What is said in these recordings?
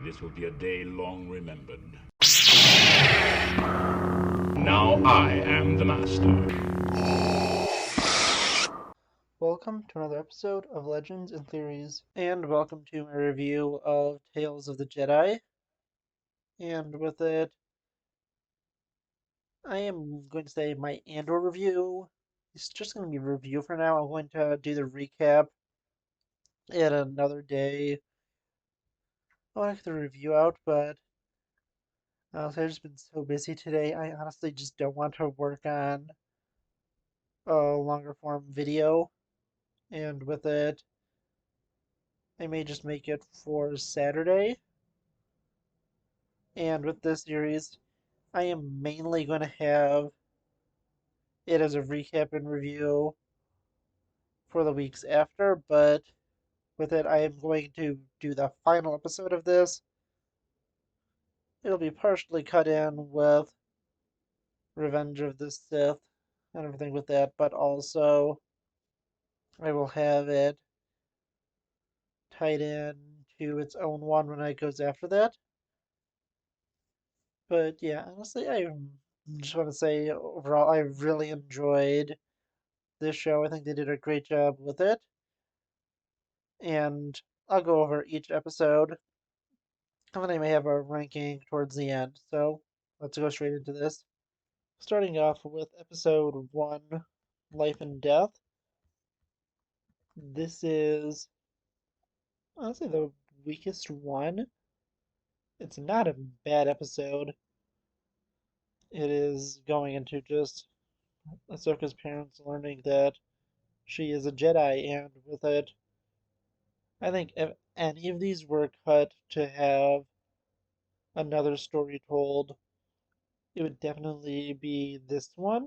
This will be a day long remembered. Now I am the master. Welcome to another episode of Legends and Theories, and welcome to my review of Tales of the Jedi. And with it, I am going to say my Andor review. It's just going to be a review for now. I'm going to do the recap at another day. I want to get the review out, but I've just been so busy today. I honestly just don't want to work on a longer form video. And with it, I may just make it for Saturday. And with this series, I am mainly going to have it as a recap and review for the weeks after, but with it, I am going to do the final episode of this. It'll be partially cut in with Revenge of the Sith and everything with that, but also I will have it tied in to its own one when it goes after that. But yeah, honestly, I just want to say overall, I really enjoyed this show. I think they did a great job with it. And I'll go over each episode, and then I may have a ranking towards the end. So let's go straight into this. Starting off with episode 1, Life and Death. This is honestly the weakest one. It's not a bad episode. It is going into just Ahsoka's parents learning that she is a Jedi, and with it, I think if any of these were cut to have another story told, it would definitely be this one.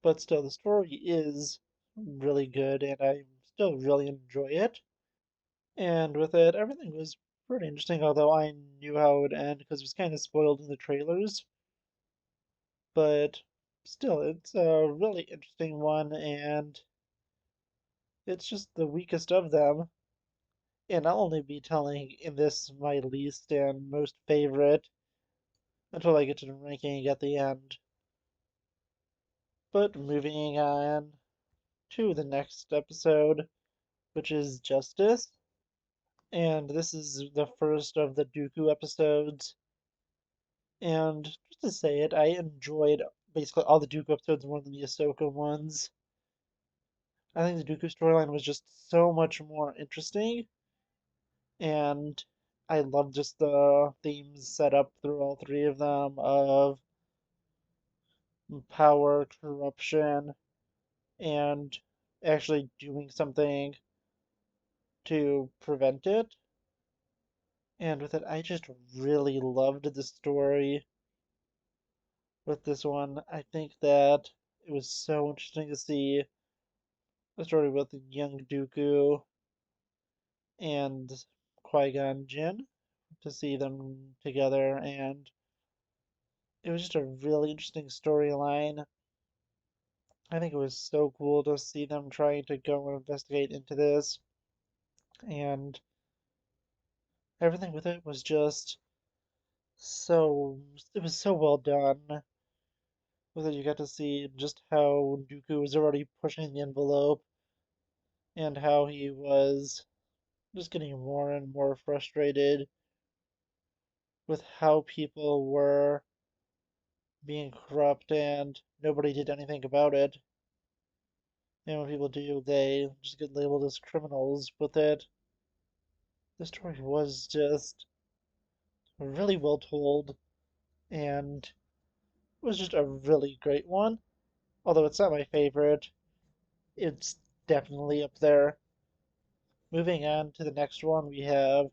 But still, the story is really good, and I still really enjoy it. And with it, everything was pretty interesting, although I knew how it would end because it was kind of spoiled in the trailers. But still, it's a really interesting one, and it's just the weakest of them. And I'll only be telling in this my least and most favorite until I get to the ranking at the end. But moving on to the next episode, which is Justice. And this is the first of the Dooku episodes. And just to say it, I enjoyed basically all the Dooku episodes more than the Ahsoka ones. I think the Dooku storyline was just so much more interesting, and I love just the themes set up through all three of them of power, corruption, and actually doing something to prevent it. And with it, I just really loved the story with this one. I think that it was so interesting to see a story with young Dooku and Qui-Gon Jinn, to see them together, and it was just a really interesting storyline. I think it was so cool to see them trying to go and investigate into this, and everything with it was just so, it was so well done. With it, you got to see just how Dooku was already pushing the envelope and how he was just getting more and more frustrated with how people were being corrupt and nobody did anything about it. And when people do, they just get labeled as criminals with it. The story was just really well told and was just a really great one. Although it's not my favorite, it's definitely up there. Moving on to the next one, we have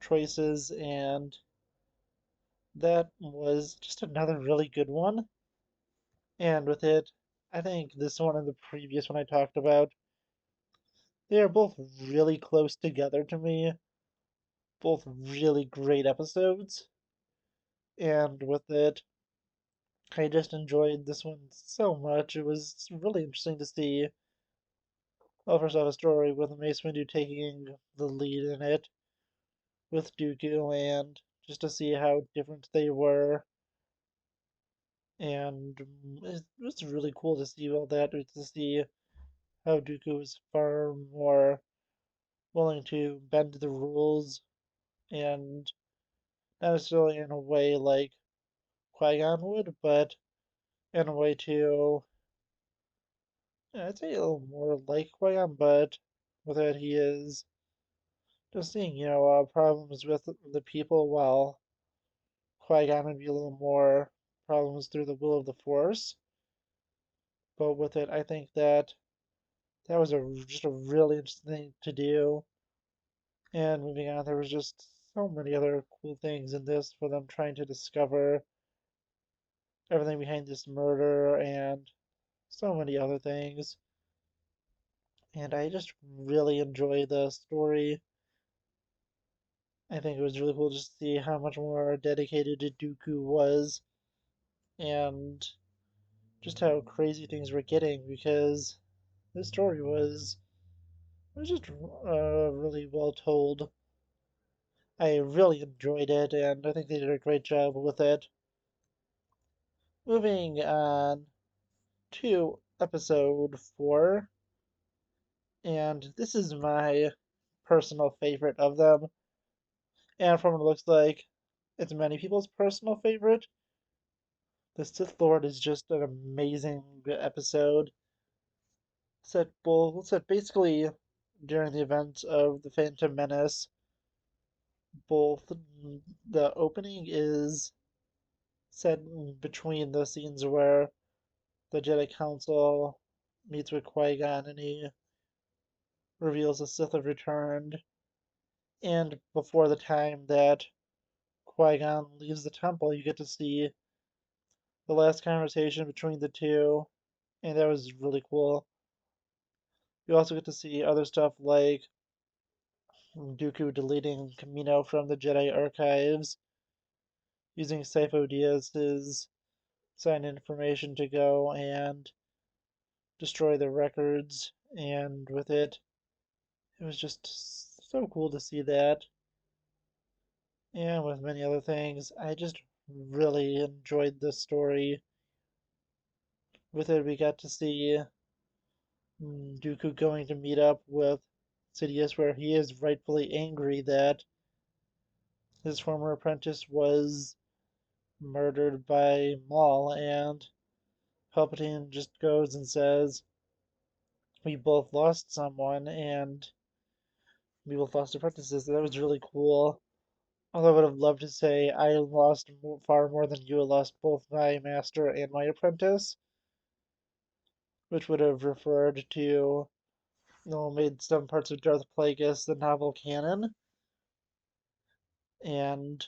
Choices, and that was just another really good one. And with it, I think this one and the previous one I talked about, they are both really close together to me, both really great episodes. And with it, I just enjoyed this one so much. It was really interesting to see, well, first off, a story with Mace Windu taking the lead in it, with Dooku and just to see how different they were. And it was really cool to see all that, to see how Dooku was far more willing to bend the rules and not necessarily in a way like Qui-Gon would, but in a way to, I'd say a little more like Qui-Gon, but with it he is just seeing, problems with the people while Qui-Gon would be a little more problems through the will of the Force. But with it, I think that that was just a really interesting thing to do. And moving on, there was just so many other cool things in this for them trying to discover everything behind this murder and so many other things. And I just really enjoy the story. I think it was really cool just to see how much more dedicated Dooku was and just how crazy things were getting because this story was just really well told. I really enjoyed it, and I think they did a great job with it. Moving on to episode 4, and this is my personal favorite of them. And from what it looks like, it's many people's personal favorite. The Sith Lord is just an amazing episode. Set basically during the events of the Phantom Menace. Both the opening is set in between the scenes where the Jedi Council meets with Qui-Gon and he reveals the Sith have returned, and before the time that Qui-Gon leaves the temple, you get to see the last conversation between the two, and that was really cool. You also get to see other stuff like Dooku deleting Kamino from the Jedi archives, using Sifo Dyas's signed information to go and destroy the records, and with it, it was just so cool to see that. And with many other things, I just really enjoyed the story. With it, we got to see Dooku going to meet up with Sidious, where he is rightfully angry that his former apprentice was murdered by Maul, and Palpatine just goes and says, "We both lost someone, and we both lost apprentices." That was really cool. Although I would have loved to say I lost far more than you lost both my master and my apprentice, which would have referred to, made some parts of Darth Plagueis the novel canon, and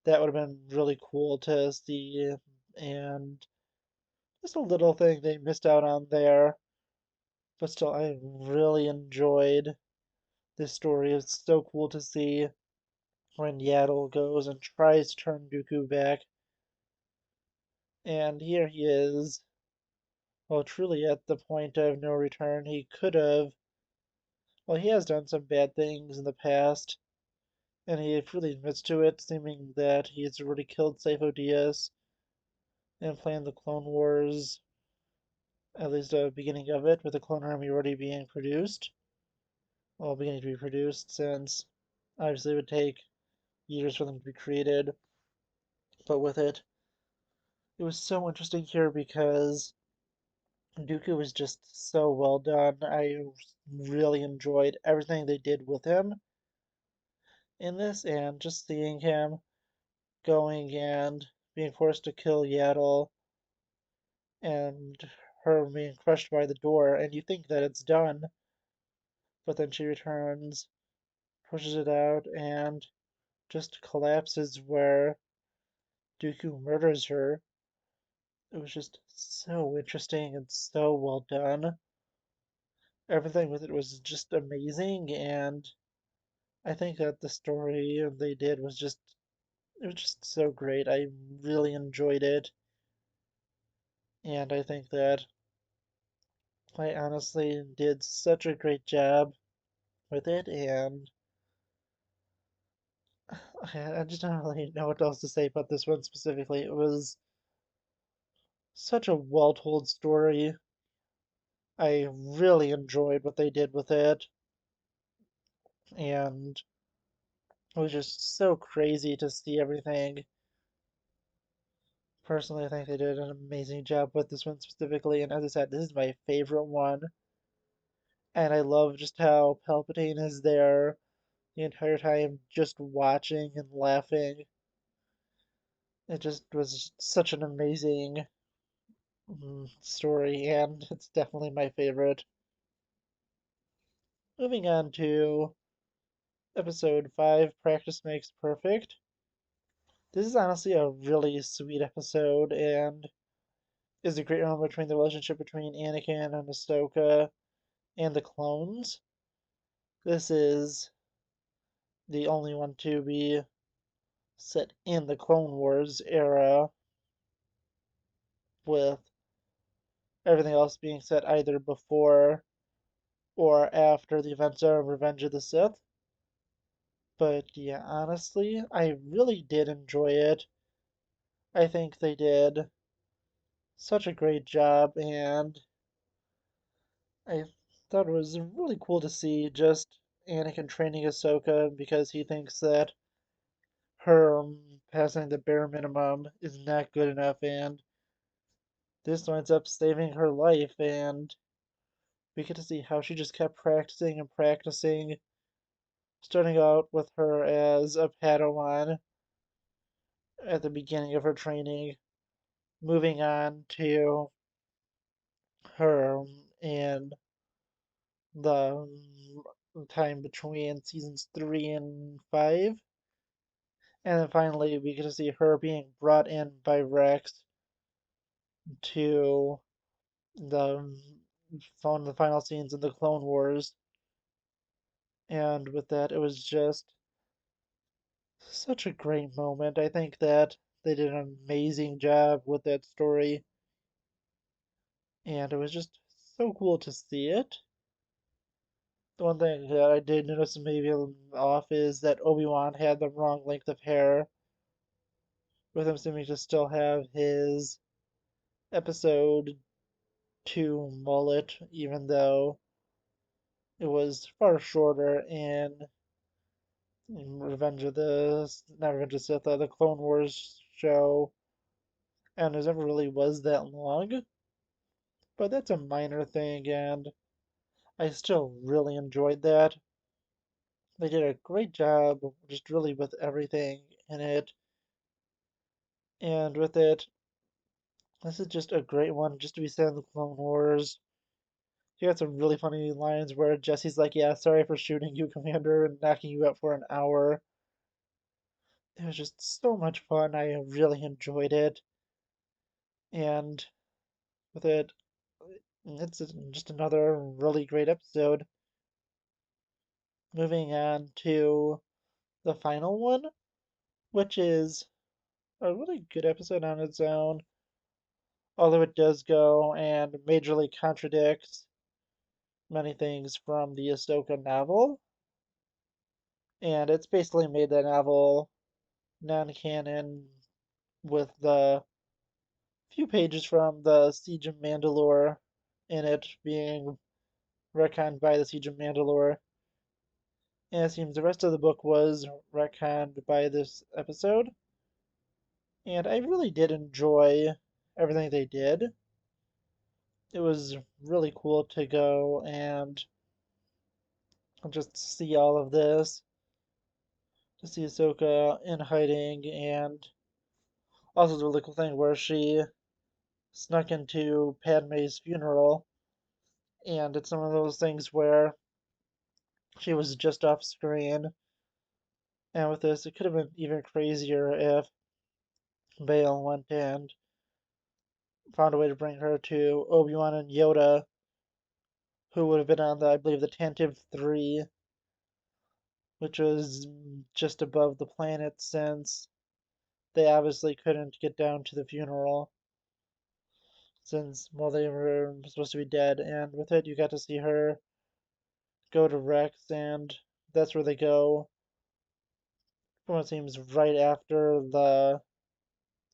that would have been really cool to see, and just a little thing they missed out on there. But still, I really enjoyed this story. It's so cool to see when Yaddle goes and tries to turn Dooku back, and here he is. Well, truly at the point of no return, he could have. Well, he has done some bad things in the past, and he freely admits to it, seeming that he's already killed Sifo Dyas and planned the Clone Wars, at least the beginning of it, with the clone army already being produced. Well, beginning to be produced, since obviously it would take years for them to be created. But with it, it was so interesting here because Dooku was just so well done. I really enjoyed everything they did with him in this, and just seeing him going and being forced to kill Yaddle and her being crushed by the door, and you think that it's done, but then she returns, pushes it out, and just collapses where Dooku murders her. It was just so interesting and so well done. Everything with it was just amazing, and I think that the story they did was just it was just so great. I really enjoyed it, and I think that I honestly did such a great job with it, and I just don't really know what else to say about this one specifically. It was such a well-told story. I really enjoyed what they did with it, and it was just so crazy to see everything. Personally, I think they did an amazing job with this one specifically, and as I said, this is my favorite one. And I love just how Palpatine is there the entire time, just watching and laughing. It just was such an amazing story, and it's definitely my favorite. Moving on to episode 5, Practice Makes Perfect. This is honestly a really sweet episode, and is a great moment between the relationship between Anakin and Ahsoka and the clones. This is the only one to be set in the Clone Wars era, with everything else being set either before or after the events of Revenge of the Sith. But yeah, honestly, I really did enjoy it. I think they did such a great job, and I thought it was really cool to see just Anakin training Ahsoka because he thinks that her passing the bare minimum is not good enough, and this winds up saving her life, and we get to see how she just kept practicing and practicing, starting out with her as a Padawan at the beginning of her training, moving on to her in the time between seasons 3 and 5. And then finally, we get to see her being brought in by Rex to the the final scenes in the Clone Wars. And with that, it was just such a great moment. I think that they did an amazing job with that story, and it was just so cool to see it. The one thing that I did notice maybe off is that Obi-Wan had the wrong length of hair, with him seeming to still have his episode 2 mullet, even though it was far shorter in Revenge of the, not Revenge of the Sith, the Clone Wars show, and it never really was that long. But that's a minor thing, and I still really enjoyed that. They did a great job, just really with everything in it. And with it, this is just a great one, just to be set in the Clone Wars. You got some really funny lines where Jesse's like, "Yeah, sorry for shooting you, Commander, and knocking you out for an hour." It was just so much fun. I really enjoyed it. And with it, it's just another really great episode. Moving on to the final one, which is a really good episode on its own, although it does go and majorly contradicts many things from the Ahsoka novel. And it's basically made the novel non-canon with the few pages from the Siege of Mandalore in it being retconned by the Siege of Mandalore. And it seems the rest of the book was retconned by this episode. And I really did enjoy everything they did. It was really cool to go and just see all of this, to see Ahsoka in hiding, and also the really cool thing where she snuck into Padme's funeral, and it's one of those things where she was just off screen. And with this, it could have been even crazier if Bale went and found a way to bring her to Obi-Wan and Yoda, who would have been on the, I believe, the Tantive 3, which was just above the planet since they obviously couldn't get down to the funeral since, well, they were supposed to be dead. And with it, you got to see her go to Rex, and that's where they go from what seems right after the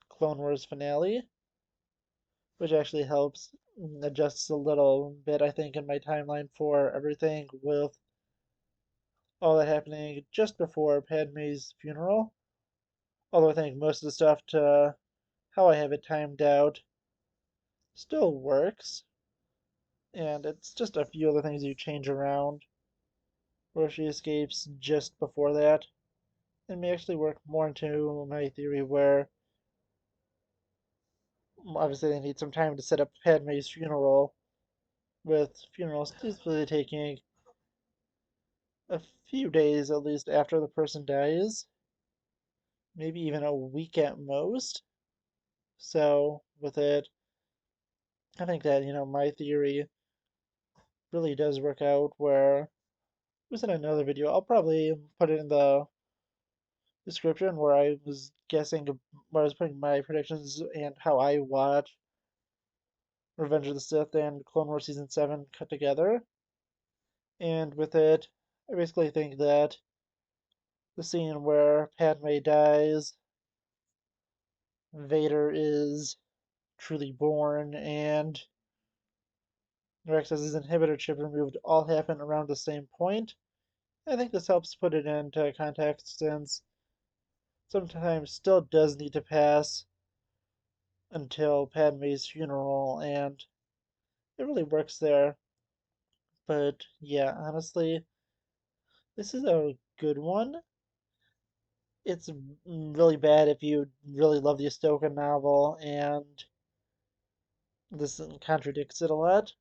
Clone Wars finale, which actually helps adjust a little bit, I think, in my timeline for everything with all that happening just before Padme's funeral. Although I think most of the stuff to how I have it timed out still works, and it's just a few other things you change around where she escapes just before that. It may actually work more into my theory where obviously they need some time to set up Padme's funeral, with funerals typically taking a few days at least after the person dies, maybe even a week at most. So with it, I think that, my theory really does work out where it was in another video. I'll probably put it in the description where I was guessing where I was putting my predictions and how I watch Revenge of the Sith and Clone Wars Season 7 cut together. And with it, I basically think that the scene where Padme dies, Vader is truly born, and Rex has his inhibitor chip removed all happen around the same point. I think this helps put it into context since sometimes still does need to pass until Padme's funeral, and it really works there. But yeah, honestly, this is a good one. It's really bad if you really love the Ahsoka novel, and this contradicts it a lot.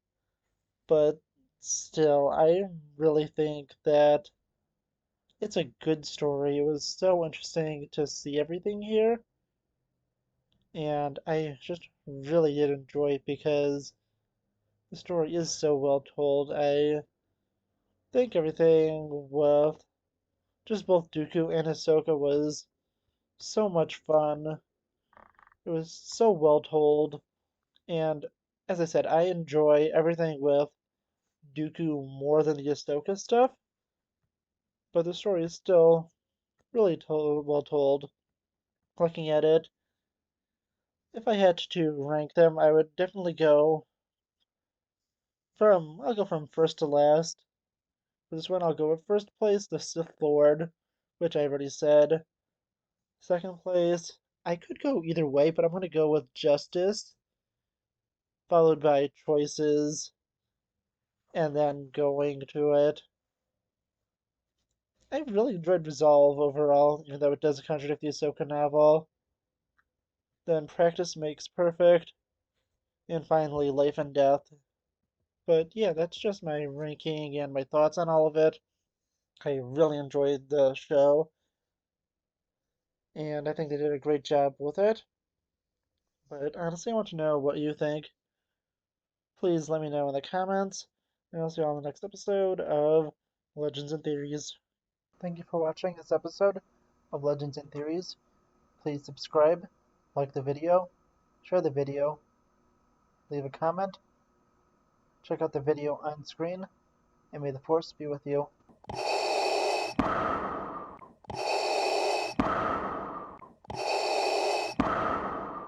But still, I really think that it's a good story. It was so interesting to see everything here, and I just really did enjoy it because the story is so well told. I think everything with just both Dooku and Ahsoka was so much fun. It was so well told, and as I said, I enjoy everything with Dooku more than the Ahsoka stuff, but the story is still really well told. Looking at it, if I had to rank them, I would definitely I'll go from first to last. For this one, I'll go with first place, the Sith Lord, which I already said. Second place, I could go either way, but I'm going to go with Justice, followed by Choices, and then going to it. I really enjoyed Resolve overall, even though it does contradict the Ahsoka novel. Then Practice Makes Perfect, and finally Life and Death. But yeah, that's just my ranking and my thoughts on all of it. I really enjoyed the show, and I think they did a great job with it. But honestly, I want to know what you think. Please let me know in the comments, and I'll see you all in the next episode of Legends and Theories. Thank you for watching this episode of Legends and Theories. Please subscribe, like the video, share the video, leave a comment, check out the video on screen, and may the Force be with you.